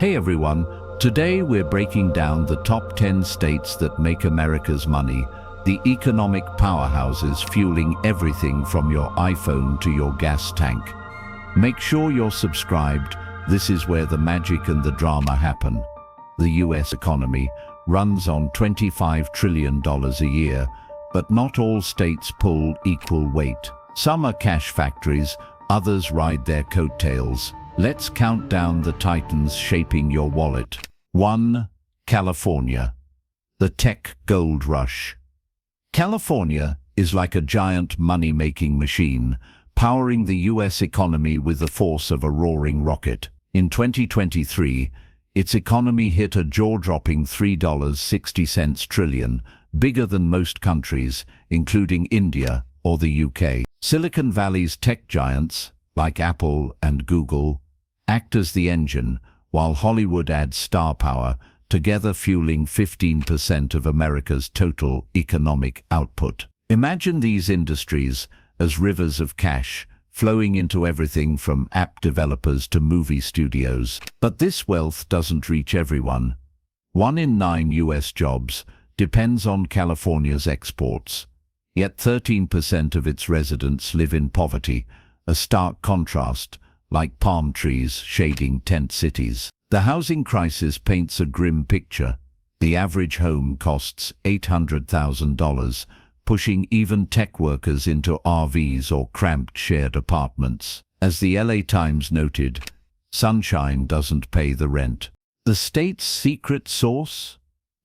Hey everyone, today we're breaking down the top 10 states that make America's money, the economic powerhouses fueling everything from your iPhone to your gas tank. Make sure you're subscribed, this is where the magic and the drama happen. The US economy runs on $25 trillion a year, but not all states pull equal weight. Some are cash factories, others ride their coattails. Let's count down the titans shaping your wallet. 1. California. The tech gold rush. California is like a giant money-making machine, powering the US economy with the force of a roaring rocket. In 2023, its economy hit a jaw-dropping $3.60 trillion, bigger than most countries, including India or the UK. Silicon Valley's tech giants, like Apple and Google, act as the engine, while Hollywood adds star power, together fueling 15% of America's total economic output. Imagine these industries as rivers of cash, flowing into everything from app developers to movie studios. But this wealth doesn't reach everyone. 1 in 9 US jobs depends on California's exports. Yet 13% of its residents live in poverty, a stark contrast, like palm trees shading tent cities. The housing crisis paints a grim picture. The average home costs $800,000, pushing even tech workers into RVs or cramped shared apartments. As the LA Times noted, sunshine doesn't pay the rent. The state's secret sauce?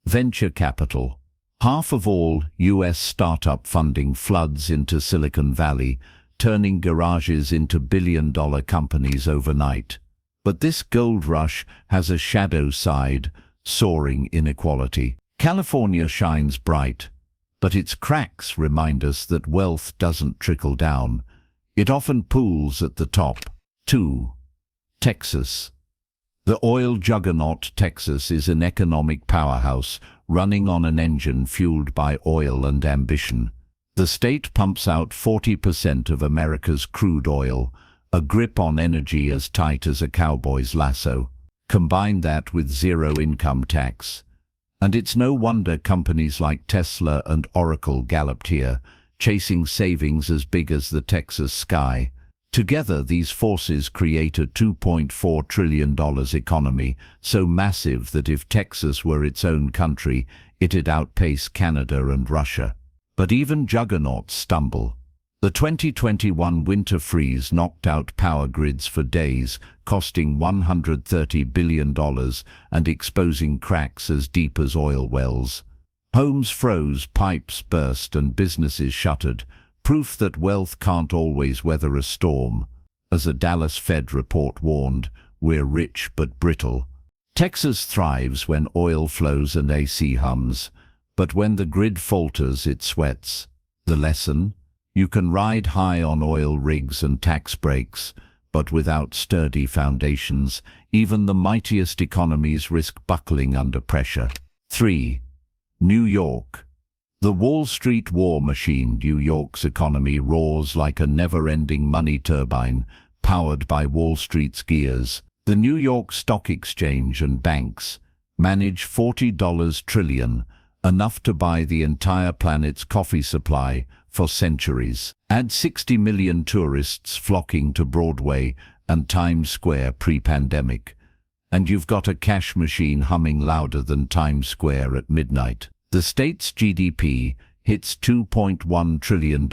Venture capital. Half of all US startup funding floods into Silicon Valley, turning garages into billion-dollar companies overnight. But this gold rush has a shadow side, soaring inequality. California shines bright, but its cracks remind us that wealth doesn't trickle down. It often pools at the top. 2. Texas. The oil juggernaut Texas is an economic powerhouse, running on an engine fueled by oil and ambition. The state pumps out 40% of America's crude oil, a grip on energy as tight as a cowboy's lasso. Combine that with zero income tax, and it's no wonder companies like Tesla and Oracle galloped here, chasing savings as big as the Texas sky. Together, these forces create a $2.4 trillion economy, so massive that if Texas were its own country, it'd outpace Canada and Russia. But even juggernauts stumble. The 2021 winter freeze knocked out power grids for days, costing $130 billion and exposing cracks as deep as oil wells. Homes froze, pipes burst, and businesses shuttered, proof that wealth can't always weather a storm. As a Dallas Fed report warned, we're rich but brittle. Texas thrives when oil flows and AC hums. But when the grid falters, it sweats. The lesson? You can ride high on oil rigs and tax breaks, but without sturdy foundations, even the mightiest economies risk buckling under pressure. 3. New York. The Wall Street war machine. New York's economy roars like a never-ending money turbine, powered by Wall Street's gears. The New York Stock Exchange and banks manage $40 trillion, enough to buy the entire planet's coffee supply for centuries. Add 60 million tourists flocking to Broadway and Times Square pre-pandemic, and you've got a cash machine humming louder than Times Square at midnight. The state's GDP hits $2.1 trillion,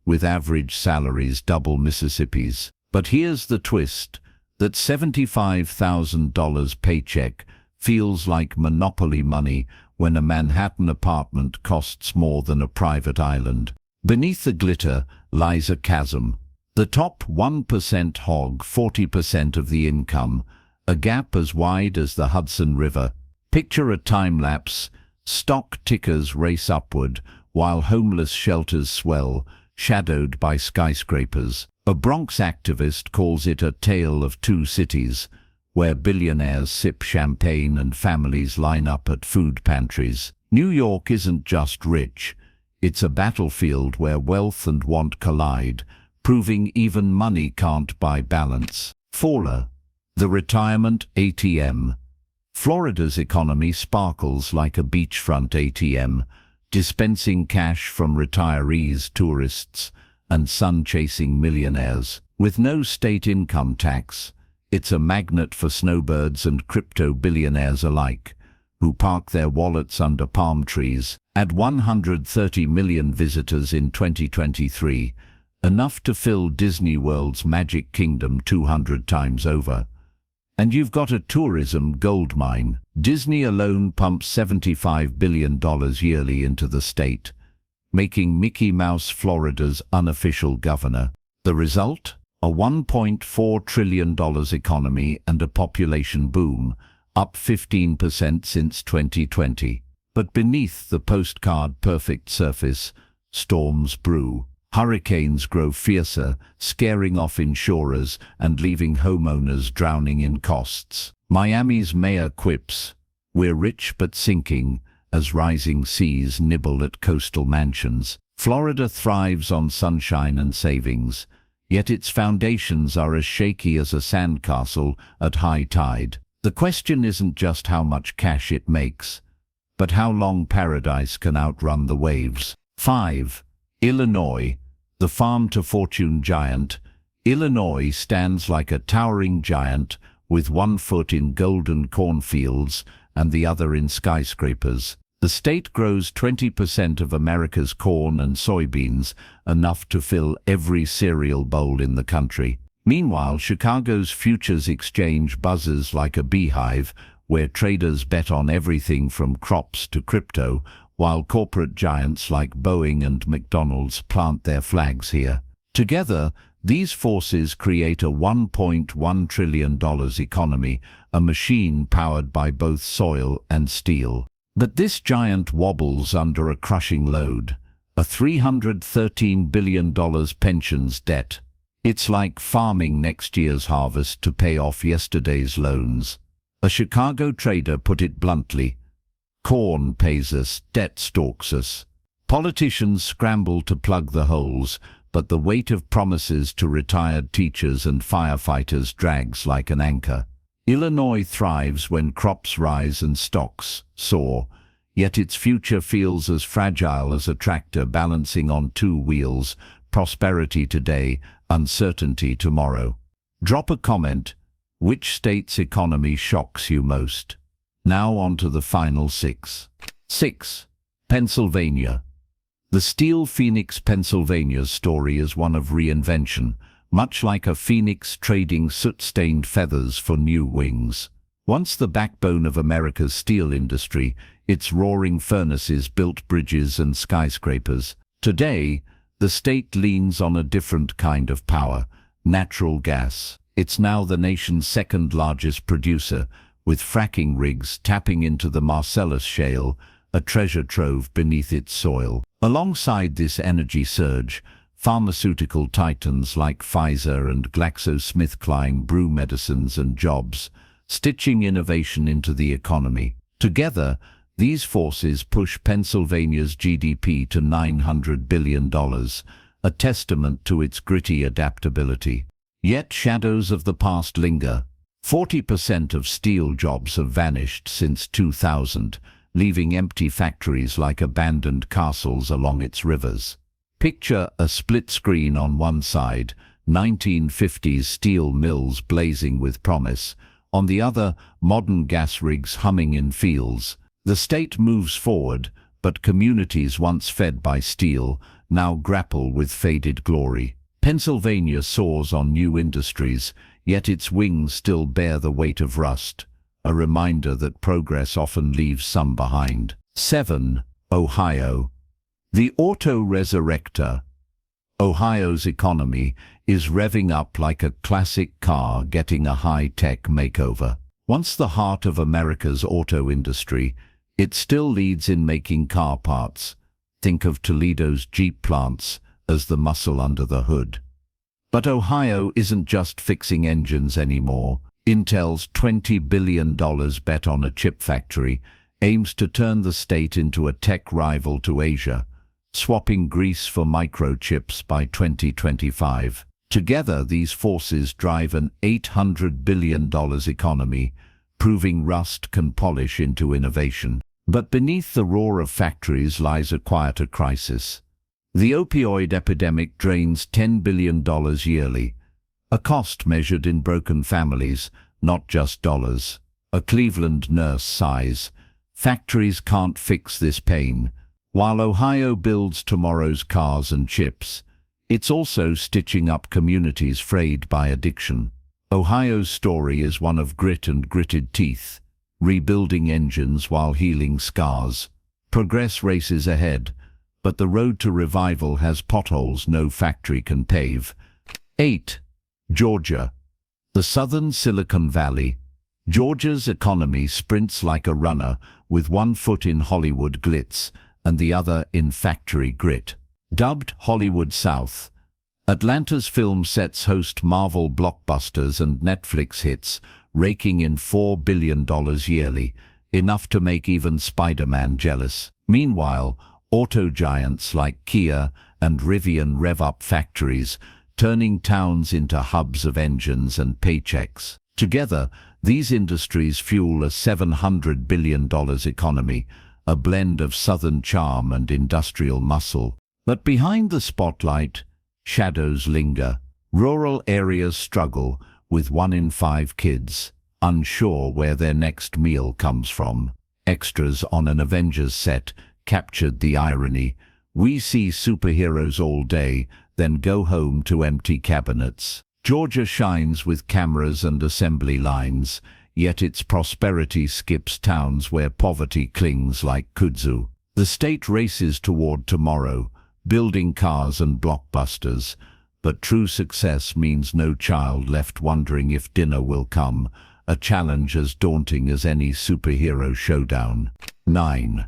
with average salaries double Mississippi's. But here's the twist, that $75,000 paycheck feels like monopoly money when a Manhattan apartment costs more than a private island. Beneath the glitter lies a chasm. The top 1% hog 40% of the income, a gap as wide as the Hudson River. Picture a time-lapse. Stock tickers race upward, while homeless shelters swell, shadowed by skyscrapers. A Bronx activist calls it a tale of two cities, where billionaires sip champagne and families line up at food pantries. New York isn't just rich, it's a battlefield where wealth and want collide, proving even money can't buy balance. 4. The retirement ATM. Florida's economy sparkles like a beachfront ATM, dispensing cash from retirees, tourists, and sun-chasing millionaires. With no state income tax, it's a magnet for snowbirds and crypto billionaires alike, who park their wallets under palm trees. At 130 million visitors in 2023, enough to fill Disney World's Magic Kingdom 200 times over. And you've got a tourism goldmine. Disney alone pumps $75 billion yearly into the state, making Mickey Mouse Florida's unofficial governor. The result? A $1.4 trillion economy and a population boom, up 15% since 2020. But beneath the postcard-perfect surface, storms brew. Hurricanes grow fiercer, scaring off insurers and leaving homeowners drowning in costs. Miami's mayor quips, "We're rich but sinking," as rising seas nibble at coastal mansions. Florida thrives on sunshine and savings, yet its foundations are as shaky as a sandcastle at high tide. The question isn't just how much cash it makes, but how long paradise can outrun the waves. 5. Illinois, the farm-to-fortune giant. Illinois stands like a towering giant with one foot in golden cornfields and the other in skyscrapers. The state grows 20% of America's corn and soybeans, enough to fill every cereal bowl in the country. Meanwhile, Chicago's futures exchange buzzes like a beehive, where traders bet on everything from crops to crypto, while corporate giants like Boeing and McDonald's plant their flags here. Together, these forces create a $1.1 trillion economy, a machine powered by both soil and steel. But this giant wobbles under a crushing load, a $313 billion pensions debt. It's like farming next year's harvest to pay off yesterday's loans. A Chicago trader put it bluntly: corn pays us, debt stalks us. Politicians scramble to plug the holes, but the weight of promises to retired teachers and firefighters drags like an anchor. Illinois thrives when crops rise and stocks soar, yet its future feels as fragile as a tractor balancing on two wheels: prosperity today, uncertainty tomorrow. Drop a comment. Which state's economy shocks you most? Now on to the final 6. 6. Pennsylvania. The Steel Phoenix, Pennsylvania's story is one of reinvention, much like a phoenix trading soot-stained feathers for new wings. Once the backbone of America's steel industry, its roaring furnaces built bridges and skyscrapers. Today, the state leans on a different kind of power: natural gas. It's now the nation's second-largest producer, with fracking rigs tapping into the Marcellus Shale, a treasure trove beneath its soil. Alongside this energy surge, pharmaceutical titans like Pfizer and GlaxoSmithKline brew medicines and jobs, stitching innovation into the economy. Together, these forces push Pennsylvania's GDP to $900 billion, a testament to its gritty adaptability. Yet shadows of the past linger. 40% of steel jobs have vanished since 2000, leaving empty factories like abandoned castles along its rivers. Picture a split screen on one side, 1950s steel mills blazing with promise; on the other, modern gas rigs humming in fields. The state moves forward, but communities once fed by steel now grapple with faded glory. Pennsylvania soars on new industries, yet its wings still bear the weight of rust, a reminder that progress often leaves some behind. 7. Ohio. The auto resurrector. Ohio's economy is revving up like a classic car getting a high-tech makeover. Once the heart of America's auto industry, it still leads in making car parts. Think of Toledo's Jeep plants as the muscle under the hood. But Ohio isn't just fixing engines anymore. Intel's $20 billion bet on a chip factory aims to turn the state into a tech rival to Asia, swapping Greece for microchips by 2025. Together, these forces drive an $800 billion economy, proving rust can polish into innovation. But beneath the roar of factories lies a quieter crisis. The opioid epidemic drains $10 billion yearly, a cost measured in broken families, not just dollars. A Cleveland nurse sighs, "Factories can't fix this pain." While Ohio builds tomorrow's cars and chips, it's also stitching up communities frayed by addiction. Ohio's story is one of grit and gritted teeth, rebuilding engines while healing scars. Progress races ahead, but the road to revival has potholes no factory can pave. 8. Georgia. The southern Silicon Valley. Georgia's economy sprints like a runner, with one foot in Hollywood glitz and the other in factory grit. Dubbed Hollywood South, Atlanta's film sets host Marvel blockbusters and Netflix hits, raking in $4 billion yearly, enough to make even Spider-Man jealous. Meanwhile, auto giants like Kia and Rivian rev up factories, turning towns into hubs of engines and paychecks. Together, these industries fuel a $700 billion economy, a blend of southern charm and industrial muscle. But behind the spotlight, shadows linger. Rural areas struggle, with 1 in 5 kids unsure where their next meal comes from. Extras on an Avengers set captured the irony. We see superheroes all day, then go home to empty cabinets. Georgia shines with cameras and assembly lines, yet its prosperity skips towns where poverty clings like kudzu. The state races toward tomorrow, building cars and blockbusters, but true success means no child left wondering if dinner will come, a challenge as daunting as any superhero showdown. 9.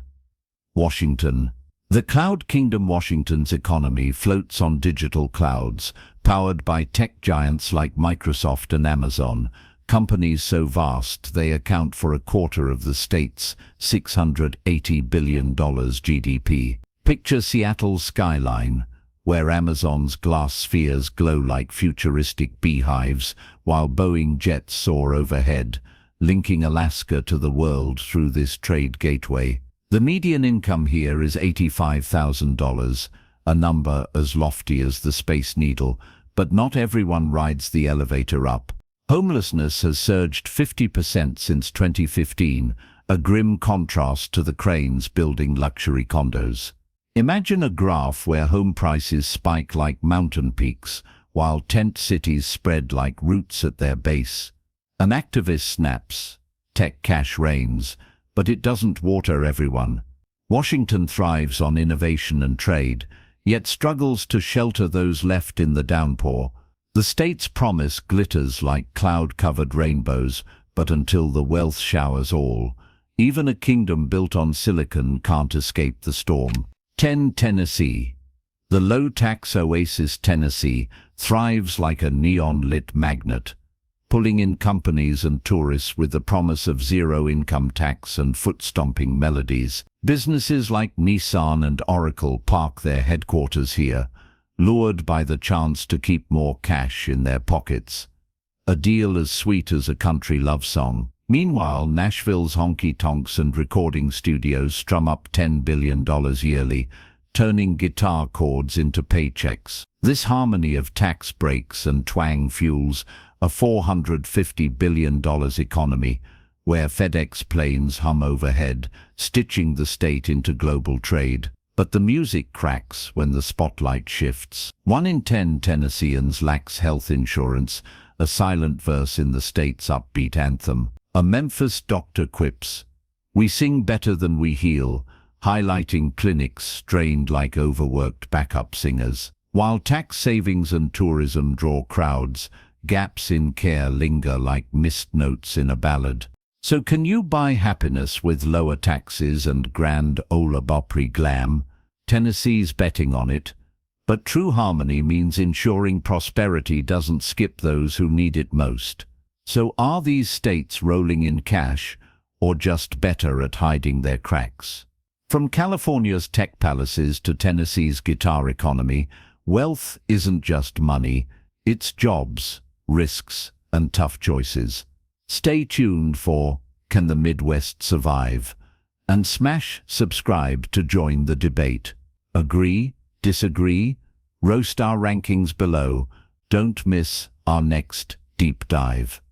Washington. The Cloud Kingdom. Washington's economy floats on digital clouds, powered by tech giants like Microsoft and Amazon, companies so vast they account for a quarter of the state's $680 billion GDP. Picture Seattle's skyline, where Amazon's glass spheres glow like futuristic beehives, while Boeing jets soar overhead, linking Alaska to the world through this trade gateway. The median income here is $85,000, a number as lofty as the Space Needle, but not everyone rides the elevator up. Homelessness has surged 50% since 2015, a grim contrast to the cranes building luxury condos. Imagine a graph where home prices spike like mountain peaks, while tent cities spread like roots at their base. An activist snaps, tech cash reigns, but it doesn't water everyone. Washington thrives on innovation and trade, yet struggles to shelter those left in the downpour. The state's promise glitters like cloud-covered rainbows, but until the wealth showers all, even a kingdom built on silicon can't escape the storm. 10. Tennessee. The low-tax oasis Tennessee thrives like a neon-lit magnet, pulling in companies and tourists with the promise of zero income tax and foot-stomping melodies. Businesses like Nissan and Oracle park their headquarters here, lured by the chance to keep more cash in their pockets. A deal as sweet as a country love song. Meanwhile, Nashville's honky-tonks and recording studios strum up $10 billion yearly, turning guitar chords into paychecks. This harmony of tax breaks and twang fuels a $450 billion economy, where FedEx planes hum overhead, stitching the state into global trade. But the music cracks when the spotlight shifts. 1 in 10 Tennesseans lacks health insurance, a silent verse in the state's upbeat anthem. A Memphis doctor quips, "We sing better than we heal," highlighting clinics strained like overworked backup singers. While tax savings and tourism draw crowds, gaps in care linger like missed notes in a ballad. So can you buy happiness with lower taxes and grand Ole Opry glam? Tennessee's betting on it. But true harmony means ensuring prosperity doesn't skip those who need it most. So are these states rolling in cash, or just better at hiding their cracks? From California's tech palaces to Tennessee's guitar economy, wealth isn't just money, It's jobs, risks, and tough choices. Stay tuned for Can the Midwest Survive? And smash subscribe to join the debate. Agree? Disagree? Roast our rankings below. Don't miss our next deep dive.